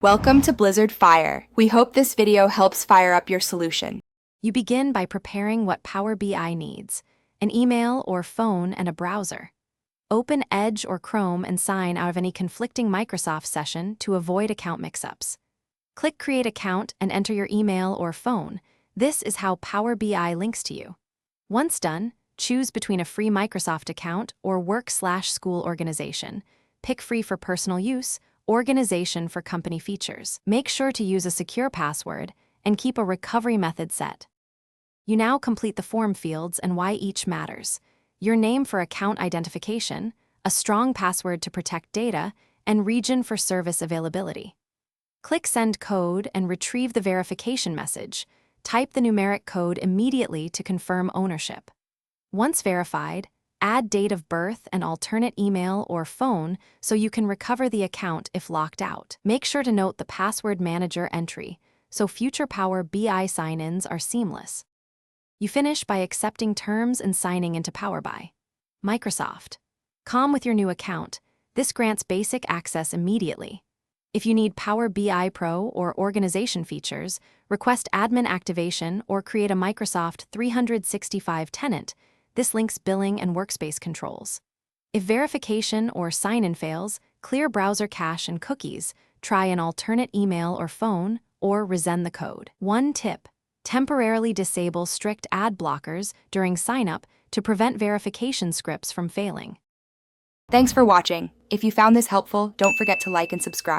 Welcome to Blizzard Fire. We hope this video helps fire up your solution. You begin by preparing what Power BI needs: an email or phone and a browser. Open Edge or Chrome and sign out of any conflicting Microsoft session to avoid account mix-ups. Click Create Account and enter your email or phone. This is how Power BI links to you. Once done, choose between a free Microsoft account or work/school organization. Pick free for personal use, organization for company features. Make sure to use a secure password and keep a recovery method set. You now complete the form fields and why each matters: your name for account identification, a strong password to protect data, and region for service availability. Click Send Code and retrieve the verification message. Type the numeric code immediately to confirm ownership. Once verified, add date of birth and alternate email or phone so you can recover the account if locked out. Make sure to note the password manager entry so future Power BI sign-ins are seamless. You finish by accepting terms and signing into Power BI. Microsoft. Calm with your new account. This grants basic access immediately. If you need Power BI Pro or organization features, request admin activation or create a Microsoft 365 tenant. This links billing and workspace controls. If verification or sign-in fails, clear browser cache and cookies, try an alternate email or phone, or resend the code. One tip: temporarily disable strict ad blockers during sign-up to prevent verification scripts from failing. Thanks for watching. If you found this helpful, don't forget to like and subscribe.